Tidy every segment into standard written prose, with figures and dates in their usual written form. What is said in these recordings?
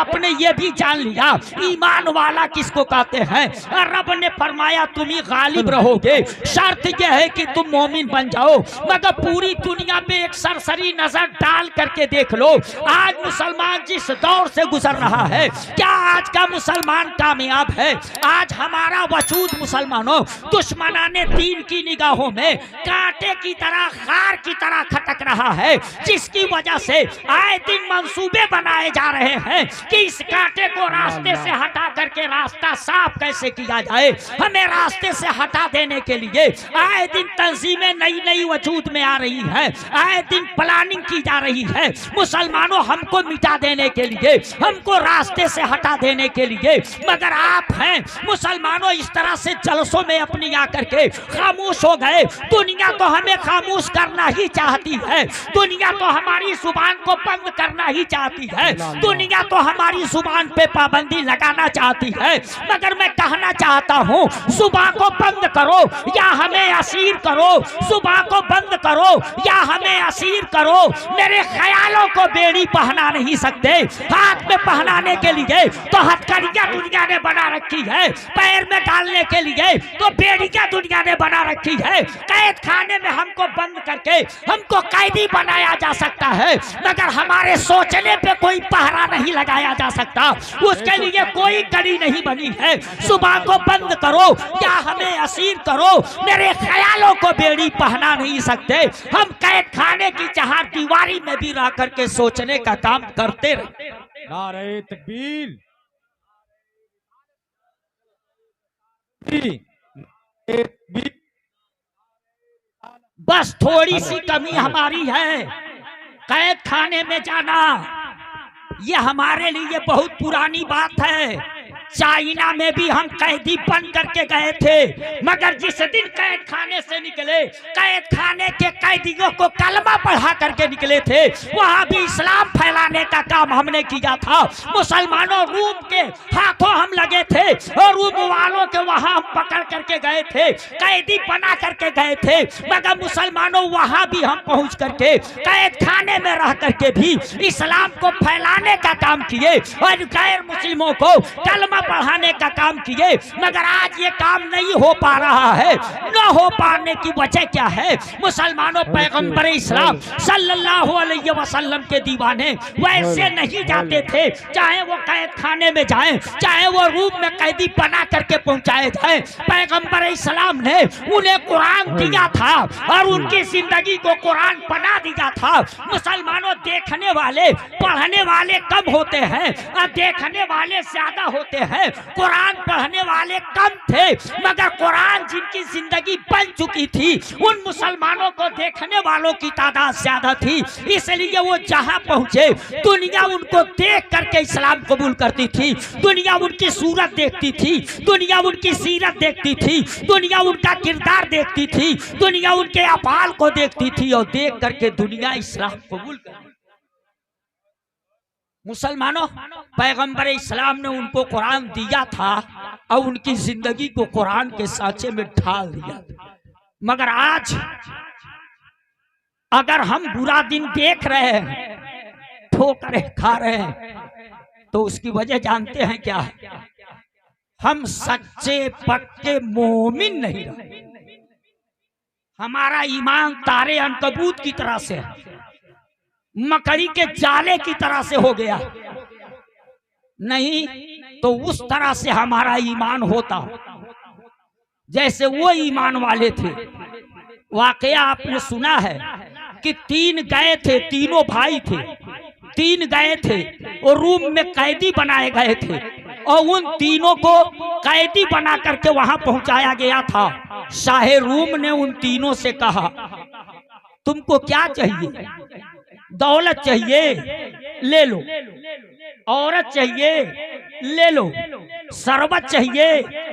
आपने ये भी जान लिया ईमान वाला किसको कहते हैं। रब ने फरमाया तुम ही गालिब रहोगे, शर्त यह है कि तुम मोमिन बन जाओ। मगर पूरी दुनिया पे एक सरसरी नजर डाल करके देख लो, आज मुसलमान जिस दौर से गुजर रहा है, क्या आज का मुसलमान कामयाब है? आज हमारा वजूद मुसलमानों दुश्मनाने दीन की निगाहों में कांटे की तरह, खार की तरह खटक रहा है, जिसकी वजह से आए दिन मंसूबे बनाए जा रहे हैं कि इस कांटे को रास्ते से हटा करके रास्ता साफ कैसे किया जाए। हमें रास्ते से हटा देने के लिए आए दिन तंजीमें नई नई वजूद में आ रही है, आए दिन प्लानिंग की जा रही है मुसलमानों हमको मिटा देने के लिए, हमको रास्ते से हटा देने के लिए। मगर आप हैं मुसलमानों इस तरह से जलसों में अपनी आकर के खामोश हो गए। दुनिया तो हमें खामोश करना ही चाहती है, दुनिया तो हमारी जुबान को बंद करना ही चाहती है, दुनिया तो हमारी जुबान पे पाबंदी लगाना चाहती है। मगर मैं कहना चाहता हूँ जुबान को बंद करो या हमें असीर करो, जुबान को बंद करो या हमें असीर करो। मेरे ख्यालों को बेड़ी पहना नहीं सकते, हाथ में पहनाने के लिए तो हथकड़ियां दुनिया ने बना रखी है, पैर में डालने के लिए तो बेड़ियां दुनिया ने बना रखी है। कैद खाने में हमको बंद करके हमको कैदी बनाया जा सकता है, मगर हमारे सोचने पे कोई पहरा नहीं लगाया जा सकता, उसके लिए कोई कड़ी नहीं बनी है। सुबह को बंद करो या हमें असीर करो, मेरे ख्यालों को बेड़ी पहना नहीं सकते। हम कैद खाने की चार दीवारी में भी रह करके सोचने का काम करते रहते। नारे तकबीर, बस थोड़ी सी कमी हमारी है, कैद खाने में जाना ये हमारे लिए बहुत पुरानी बात है। चाइना में भी हम कैदी बन करके गए थे, मगर जिस दिन कैद खाने से निकले, कैद खाने के कैदियों को कलमा पढ़ा करके निकले थे, वहां भी इस्लाम फैलाने का काम हमने किया था। मुसलमानों रूम के हाथों हम लगे थे और रूम वालों के वहां हम पकड़ करके गए थे, कैदी बना करके गए थे। मगर मुसलमानों वहां भी हम पहुंच करके कैद खाने में रह करके भी इस्लाम को फैलाने का काम किए और गैर मुस्लिमों को कलमा पढ़ाने का काम किए। मगर आज ये काम नहीं हो पा रहा है। न हो पाने की वजह क्या है? मुसलमानों पैगंबर इस्लाम सल्लल्लाहु अलैहि वसल्लम के दीवाने वैसे नहीं जाते थे, चाहे वो कैद खाने में जाएं, चाहे वो रूम में कैदी बना करके पहुंचाए जाए। पैगंबर इस्लाम ने उन्हें कुरान दिया था और उनकी जिंदगी को कुरान बना दिया था। मुसलमानों देखने वाले पढ़ने वाले कम होते हैं और देखने वाले ज्यादा होते हैं। कुरान पढ़ने वाले कम थे, मगर कुरान जिनकी जिंदगी बन चुकी थी उन मुसलमानों को देखने वालों की तादाद ज्यादा थी। इसलिए वो जहां पहुंचे दुनिया उनको देख करके इस्लाम कबूल करती थी, दुनिया उनकी सूरत देखती थी, दुनिया उनकी सीरत देखती थी, दुनिया उनका किरदार देखती थी, दुनिया उनके अफाल को देखती थी और देख करके दुनिया इस्लाम कबूल करती। मुसलमानों पैगंबर इस्लाम ने उनको कुरान दिया था और उनकी जिंदगी को कुरान के सांचे में ढाल दिया था। मगर आज अगर हम बुरा दिन देख रहे हैं, ठोकरें खा रहे हैं, तो उसकी वजह जानते हैं क्या है? हम सच्चे पक्के मोमिन नहीं रहे। हमारा ईमान तारे अनकबूत की तरह से है, मकड़ी के जाले की तरह से हो गया। नहीं तो उस तरह से हमारा ईमान होता जैसे वो ईमान वाले थे। वाकया आपने सुना है कि तीन गए थे, तीनों भाई थे, तीन गए थे और रूम में कैदी बनाए गए थे और उन तीनों को कैदी बना करके वहां पहुंचाया गया था। शाहे रूम ने उन तीनों से कहा तुमको क्या चाहिए? दौलत चाहिए ले लो, औरत चाहिए ले लो, शरबत चाहिए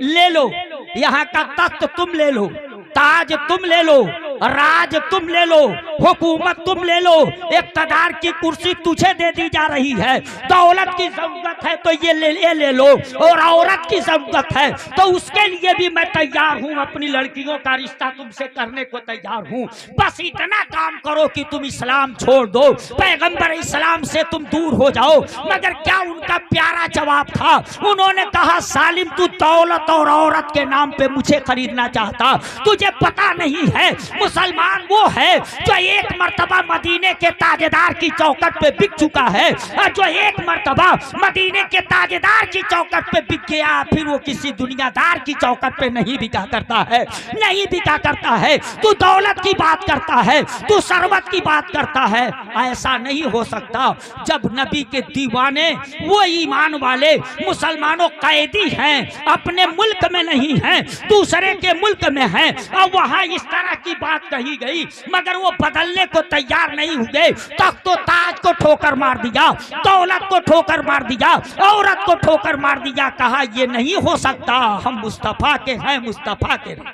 ले लो, यहाँ का तख्त तुम ले लो, ताज तुम ले लो, राज तुम ले लो, हुकूमत तुम ले लो, इक़्तिदार की कुर्सी तुझे दे दी जा रही है, दौलत की जरूरत है तो ये ले लो, और औरत की जरूरत है तो उसके लिए भी मैं तैयार हूँ, अपनी लड़कियों का रिश्ता तुमसे करने को तैयार हूँ, बस इतना काम करो कि तुम इस्लाम छोड़ दो, पैगंबर इस्लाम से तुम दूर हो जाओ। मगर क्या उनका प्यारा जवाब था, उन्होंने कहा सालिम तू दौलत और औरत के नाम पे मुझे खरीदना चाहता, तुझे पता नहीं है मुसलमान वो है जो एक मर्तबा मदीने के ताजेदार की चौखट पे बिक चुका है, और जो एक मर्तबा मदीने के ताजेदार की चौखट पे बिक गया फिर वो किसी दुनियादार की चौखट पे नहीं बिका करता है, नहीं बिका करता है। तू दौलत की बात करता है, तू सरवत की बात करता है, ऐसा नहीं हो सकता। जब नबी के दीवाने वो ईमान वाले मुसलमानों कैदी हैं, अपने मुल्क में नहीं हैं, दूसरे के मुल्क में हैं, और वहां इस तरह की बात कही गई मगर वो बदलने को तैयार नहीं हुए, तख्तो ताज को ठोकर मार दिया, दौलत को ठोकर मार दिया, औरत को ठोकर मार दिया, कहा ये नहीं हो सकता, हम मुस्तफा के हैं, मुस्तफा के हैं।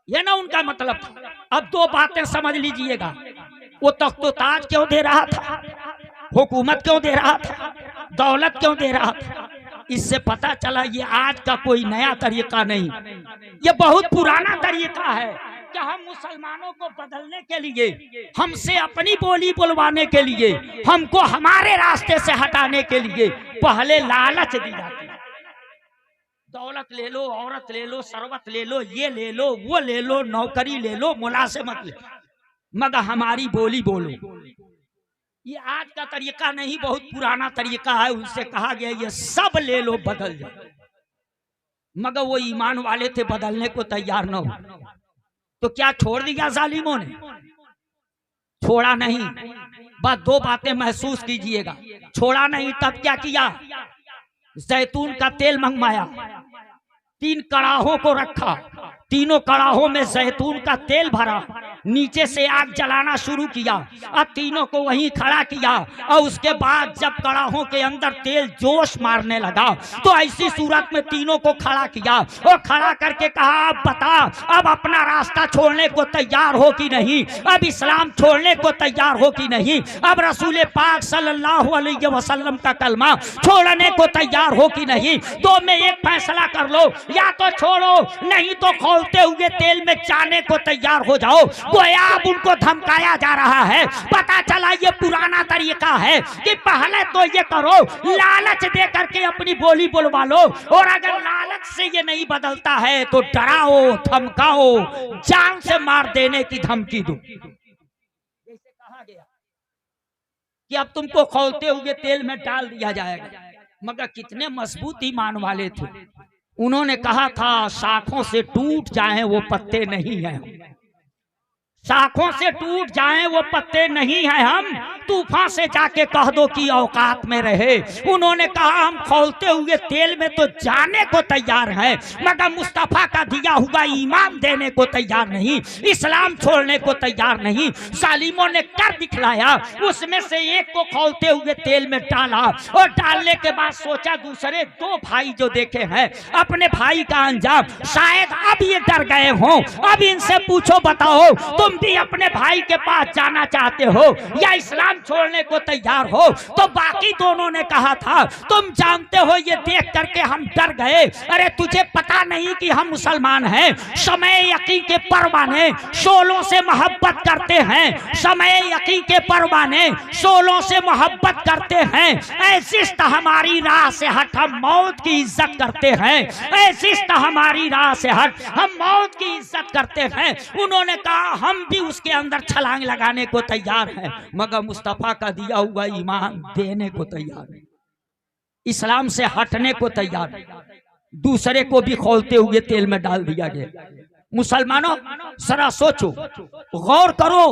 ये ना उनका मतलब था। अब दो बातें समझ लीजिएगा, वो तख्तो ताज क्यों दे रहा था, हुकूमत क्यों दे रहा था, दौलत क्यों दे रहा था, इससे पता चला ये आज का कोई नया तरीका नहीं, ये बहुत पुराना तरीका है कि हम मुसलमानों को बदलने के लिए, हमसे अपनी बोली बुलवाने के लिए, हमको हमारे रास्ते से हटाने के लिए पहले लालच दी जाती है। दौलत ले लो, औरत ले लो, सरवत ले लो, ये ले लो, वो ले लो, नौकरी ले लो, मुलाजिमत ले, मगर हमारी बोली बोलो। ये आज का तरीका नहीं, बहुत पुराना तरीका है। उनसे कहा गया ये सब ले लो, बदल जाओ, मगर वो ईमान वाले थे, बदलने को तैयार न हो। तो क्या छोड़ दिया जालिमों ने? छोड़ा नहीं। बस दो बातें महसूस कीजिएगा, छोड़ा नहीं। तब क्या किया? जैतून का तेल मंगवाया, 3 कड़ाहों को रखा, तीनों कड़ाहों में जैतून का तेल भरा, नीचे से आग जलाना शुरू किया और तीनों को वहीं खड़ा किया, और उसके बाद जब कड़ाहों के अंदर तेल जोश मारने लगा तो ऐसी सूरत में तीनों को खड़ा किया और खड़ा करके कहा अब बता, अब अपना रास्ता छोड़ने को तैयार हो कि नहीं, अब इस्लाम छोड़ने को तैयार हो कि नहीं, अब रसूल पाक सल्लल्लाहु अलैहि वसल्लम का कलमा छोड़ने को तैयार हो कि नहीं। तो में एक फैसला कर लो, या तो छोड़ो, नहीं तो खौलते हुए तेल में जाने को तैयार हो जाओ। गोया अब उनको धमकाया जा रहा है। पता चला ये पुराना तरीका है कि पहले तो ये करो, लालच दे करके अपनी बोली बुलवा लो, और अगर लालच से ये नहीं बदलता है तो डराओ, धमकाओ, जान से मार देने की धमकी दो। जैसे कहा गया कि अब तुमको खौलते हुए तेल में डाल दिया जाएगा, मगर कितने मजबूत ईमान वाले थे। उन्होंने कहा था शाखों से टूट जाएं वो पत्ते नहीं हैं, शाखों से टूट जाएं वो पत्ते नहीं हैं हम, तूफान से जाके कह दो कि औकात में रहे। उन्होंने कहा हम खौलते हुए तेल में तो जाने को तैयार हैं, मगर मुस्तफा का दिया हुआ ईमान देने को तैयार नहीं, इस्लाम छोड़ने को तैयार नहीं। जालिमों ने कर दिखलाया, उसमें से एक को खौलते हुए तेल में डाला, और डालने के बाद सोचा दूसरे 2 भाई जो देखे हैं अपने भाई का अंजाम, शायद अब ये डर गए हों, अब इनसे पूछो बताओ तुम भी अपने भाई के पास जाना चाहते हो या इस्लाम छोड़ने को तैयार हो? तो बाकी दोनों ने कहा था तुम जानते हो ये देख करके हम डर गए, अरे तुझे पता नहीं कि हम मुसलमान हैं, समय यकीन के परवाने शोलों से मोहब्बत करते हैं, समय यकीन के परवाने शोलों से मोहब्बत करते हैं, ऐसिस्त हमारी राह से हट हम मौत की इज्जत करते हैं, ऐसिस्त हमारी राह से हट हम मौत की इज्जत करते हैं। उन्होंने कहा हम भी उसके अंदर छलांग लगाने को तैयार हैं, मगर मुस्तफा का दिया हुआ ईमान देने को तैयार है, इस्लाम से हटने को तैयार है। दूसरे को भी खौलते हुए तेल में डाल दिया गया। मुसलमानों जरा सोचो, गौर करो,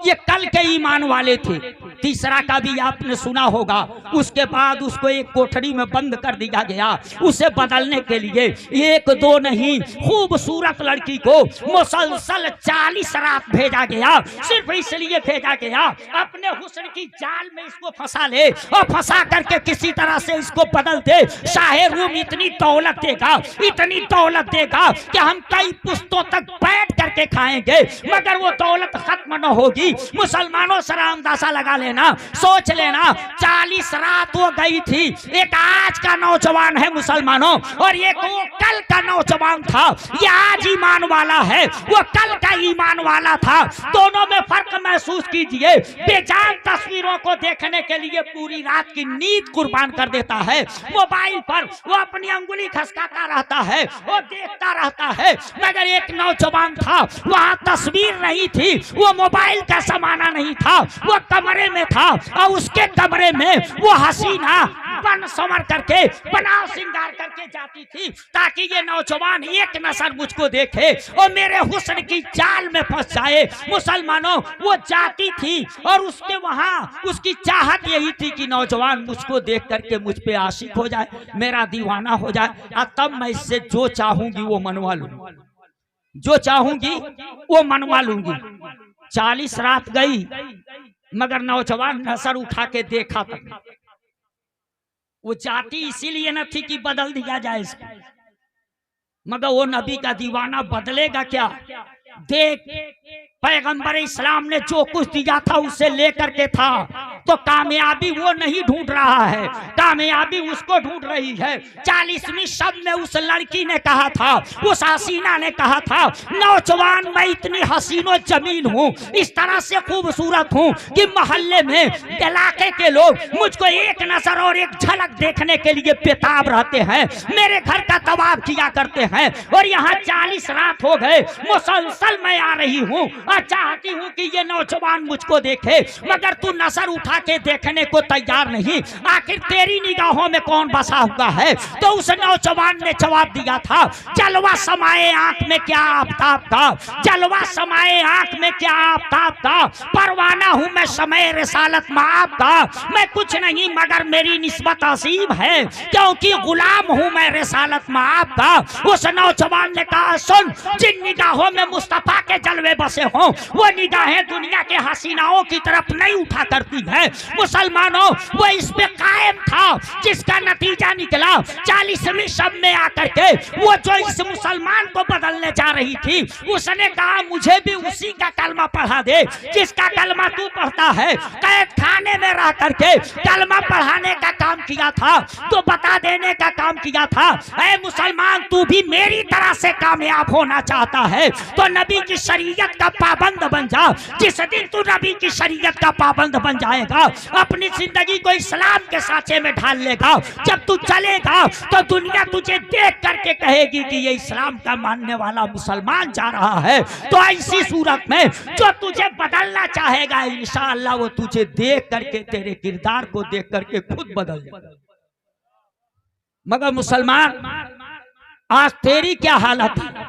ये कल के ईमान वाले थे। तीसरा का भी आपने सुना होगा, उसके बाद उसको एक कोठरी में बंद कर दिया गया, उसे बदलने के लिए 1-2 नहीं, खूबसूरत लड़की को मुसलसल 40 रात भेजा गया, सिर्फ इसलिए भेजा गया अपने हुस्न की जाल में इसको फंसा ले और फंसा करके किसी तरह से इसको बदल दे। शाहे रूम इतनी दौलत देगा, इतनी दौलत देगा कि हम कई पुस्तों वक्तों तक बैठ करके खाएंगे मगर वो दौलत खत्म न होगी। मुसलमानों सरामदासा लगा लेना, सोच लेना 40 रात वो गई थी। एक आज का नौजवान है मुसलमानों और एक वो कल का नौजवान था। ये आज ईमान वाला है, वो कल का ईमान वाला था। दोनों में फर्क महसूस कीजिए। बेजान तस्वीरों को देखने के लिए पूरी रात की नींद कुर्बान कर देता है। मोबाइल पर वो अपनी अंगुली खसकाता रहता है, वो देखता रहता है। मगर एक नौजवान था, वहाँ तस्वीर नहीं थी, वो मोबाइल का जमाना नहीं था, वो कमरे में था और उसके कमरे में वो हसीना बन संवर करके बनाव श्रृंगार करके जाती थी ताकि ये नौजवान एक नजर मुझको देखे और मेरे हुस्न की जाल में फंस जाए। मुसलमानों वो जाती थी और उसके वहाँ उसकी चाहत यही थी कि नौजवान मुझको देख करके मुझ पे आशिक हो जाए, मेरा दीवाना हो जाए और तब मैं इससे जो चाहूंगी वो मनवा लूंगी, जो चाहूंगी वो मनवा लूंगी। 40 रात गई मगर नौजवान नजर उठा के देखा तक वो जाती इसीलिए न थी कि बदल दिया जाए इसको, मगर वो नबी का दीवाना बदलेगा क्या? देख पैगंबर इस्लाम ने जो कुछ दिया था उससे लेकर के था, तो कामयाबी वो नहीं ढूंढ रहा है, कामयाबी उसको ढूंढ रही है। 40वीं शब में उस लड़की ने कहा था, उस हसीना ने कहा था, नौजवान मैं इतनी हसीनो जमीन हूँ, इस तरह से खूबसूरत हूँ कि मोहल्ले में इलाके के लोग मुझको एक नजर और एक झलक देखने के लिए बेताब रहते हैं, मेरे घर का तवाब किया करते हैं। और यहाँ 40 रात हो गए मुसलसल मैं आ रही हूँ और चाहती हूँ कि ये नौजवान मुझको देखे, मगर तू नजर उठा के देखने को तैयार नहीं। आखिर तेरी निगाहों में कौन बसा हुआ है? तो उस नौजवान ने जवाब दिया था, जलवा समाए आंख में क्या आफताब का, जलवा समाए आंख में क्या आफताब का, परवाना हूँ मैं समय रिसालत माप का, मैं कुछ नहीं मगर मेरी निस्बत असीम है क्योंकि गुलाम हूँ मैं रिसालत माप का। उस नौजवान ने कहा, सुन, जिन निगाहों में मुस्तफा के जलवे बसे हों वो निगाहें दुनिया के हसीनाओं की तरफ नहीं उठा करती है। मुसलमानों वो इस पे कायम था जिसका नतीजा निकला 40वीं शब में आकर के वो जो इस मुसलमान को बदलने जा रही थी उसने कहा, मुझे भी उसी का कलमा पढ़ा दे जिसका कलमा तू पढ़ता है। कैद खाने में रह करके कलमा पढ़ाने का काम किया था, तो बता देने का काम किया था। ऐ मुसलमान, तू भी मेरी तरह से कामयाब होना चाहता है तो नबी की शरीयत का पाबंद बन जा। जिस दिन तू नबी की शरीयत का पाबंद बन जाएगा, अपनी जिंदगी को इस्लाम के सांचे में ढाल लेगा, जब तू चलेगा तो दुनिया तुझे देख करके कहेगी कि ये इस्लाम का मानने वाला मुसलमान जा रहा है। तो ऐसी सूरत में जो तुझे बदलना चाहेगा इंशाअल्लाह वो तुझे देख करके तेरे किरदार को देख करके खुद बदल जाएगा। मगर मुसलमान आज तेरी क्या हालत है?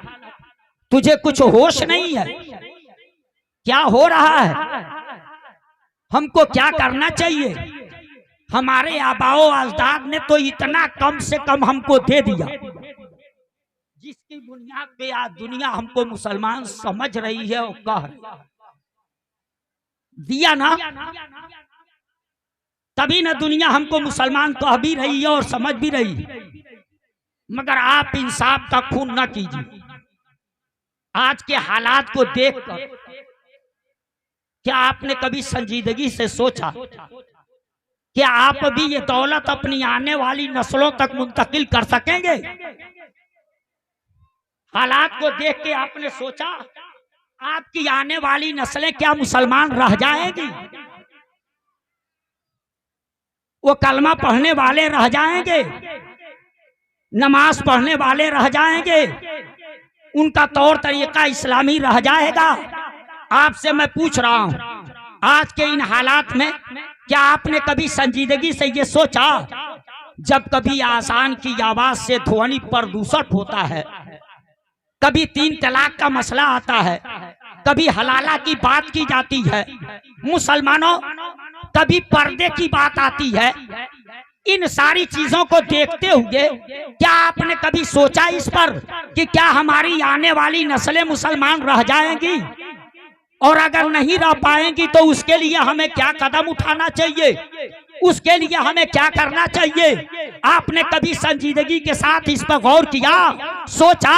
तुझे कुछ होश नहीं है, क्या हो रहा है, हमको क्या करना चाहिए? हमारे आबाओ अजदाद ने तो इतना कम से कम हमको दे दिया जिसकी बुनियाद पे आज दुनिया हमको मुसलमान समझ रही है और कह दिया ना, तभी ना दुनिया हमको मुसलमान कह भी रही है और समझ भी रही है। मगर आप इंसाफ का खून न कीजिए। आज के हालात को देखकर क्या आपने कभी संजीदगी से सोचा कि आप भी ये दौलत अपनी आने वाली नस्लों तक मुंतकिल कर सकेंगे? हालात को देख के आपने सोचा आपकी आने वाली नस्लें क्या मुसलमान रह जाएंगी? वो कलमा पढ़ने वाले रह जाएंगे, नमाज पढ़ने वाले रह जाएंगे, उनका तौर तरीका इस्लामी रह जाएगा? आपसे मैं पूछ रहा हूं, आज के इन हालात में क्या आपने कभी संजीदगी से ये सोचा? जब कभी आजान की आवाज से ध्वनि प्रदूषण होता है, कभी 3 तलाक का मसला आता है, कभी हलाला की बात की जाती है, मुसलमानों कभी पर्दे की बात आती है, इन सारी चीजों को देखते हुए क्या आपने कभी सोचा इस पर कि क्या हमारी आने वाली नस्लें मुसलमान रह जाएंगी? और अगर नहीं रह पाएंगी तो उसके लिए हमें क्या कदम उठाना चाहिए? उसके लिए हमें क्या करना चाहिए? आपने कभी संजीदगी के साथ इस पर गौर किया, सोचा?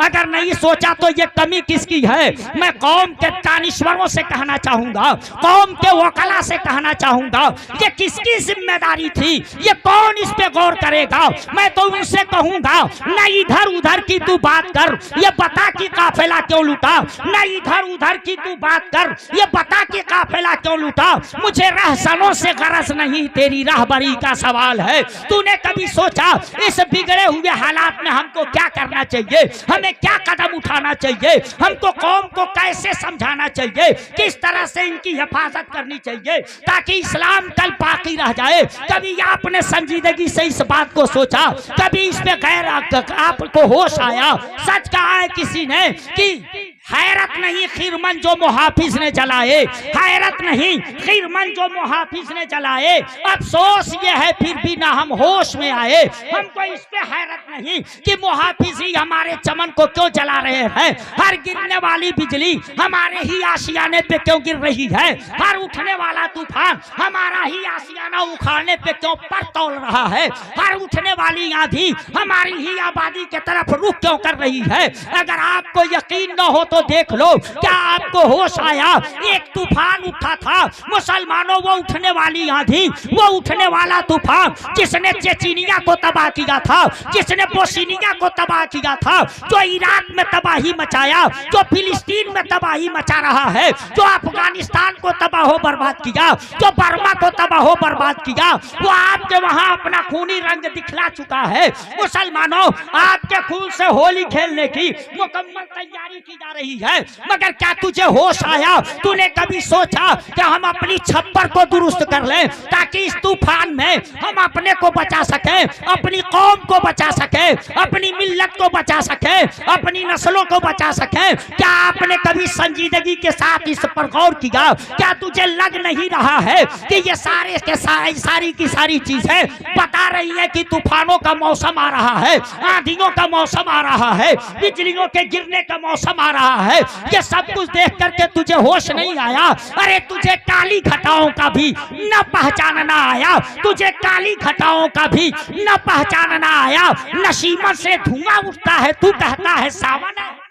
अगर नहीं सोचा तो ये कमी किसकी है? मैं कौम के दानिश्वरों से कहना चाहूंगा, कौम के वकला से कहना चाहूंगा, ये किसकी जिम्मेदारी थी? ये कौन इस पे गौर करेगा? मैं तो उनसे कहूंगा, न इधर उधर की तू बात कर, ये बता कि काफिला क्यों लूटा। न इधर उधर की तू बात कर, ये बता कि काफिला क्यों लूटा। मुझे रहसनों से गरज नहीं, तेरी राहबरी का सवाल है। तूने कभी सोचा इस बिगड़े हुए हालात में हमको क्या करना चाहिए? हमें क्या कदम उठाना चाहिए? हमको कौम को कैसे समझाना चाहिए? किस तरह से इनकी हिफाजत करनी चाहिए ताकि इस्लाम कल बाकी रह जाए? कभी आपने संजीदगी से इस बात को सोचा? कभी इस पे गैर आपको होश आया? सच कहा है किसी ने कि हैरत नहीं खिरमन जो मुहाफिज ने जलाए, हैरत नहीं खिरमन जो मुहाफिज ने जलाए। अफसोस ये है फिर भी ना हम होश में आए। हमको इस पे हैरत नहीं कि मुहाफिज ही हमारे चमन को क्यों जला रहे हैं। हर गिरने वाली बिजली हमारे ही आशियाने पे क्यों गिर रही है? हर उठने वाला तूफान हमारा ही आशियाना उखाड़ने पे क्यों पर तोल रहा है? हर उठने वाली आंधी हमारी ही आबादी के तरफ रुख क्यों कर रही है? अगर आपको यकीन न हो तो देख लो, क्या आपको होश आया? एक तूफान उठा था मुसलमानों, वो उठने वाली आंधी, वो उठने वाला तूफान जिसने चेचिनिया को तबाह किया था, जिसने बोस्निया को तबाह किया था, जो इराक में तबाही मचाया, जो फिलिस्तीन में तबाही मचा रहा है, जो अफगानिस्तान को तबाह बर्बाद किया, जो बर्मा को तबाह बर्बाद किया, वो आपके वहां अपना खूनी रंग दिखला चुका है। मुसलमानों, आपके खून से होली खेलने की मुकम्मल तैयारी की जा रही है, मगर क्या तुझे होश आया? तूने कभी सोचा कि हम अपनी छप्पर को दुरुस्त कर लें ताकि इस तूफान में हम अपने को बचा सकें, अपनी कौम को बचा सकें, अपनी मिल्लत को बचा सकें, अपनी नस्लों को बचा सकें? क्या आपने कभी संजीदगी के साथ इस पर गौर किया? क्या तुझे लग नहीं रहा है कि ये सारे के सारी की सारी चीजें बता रही है कि तूफानों का मौसम आ रहा है, आंधियों का मौसम आ रहा है, बिजलियों के गिरने का मौसम आ रहा है? ये सब कुछ देख करके तुझे होश नहीं आया? अरे तुझे काली घटाओं का भी न पहचानना आया, तुझे काली घटाओं का भी न पहचानना आया। नसीमत से धुआं उठता है, तू कहता है सावन है।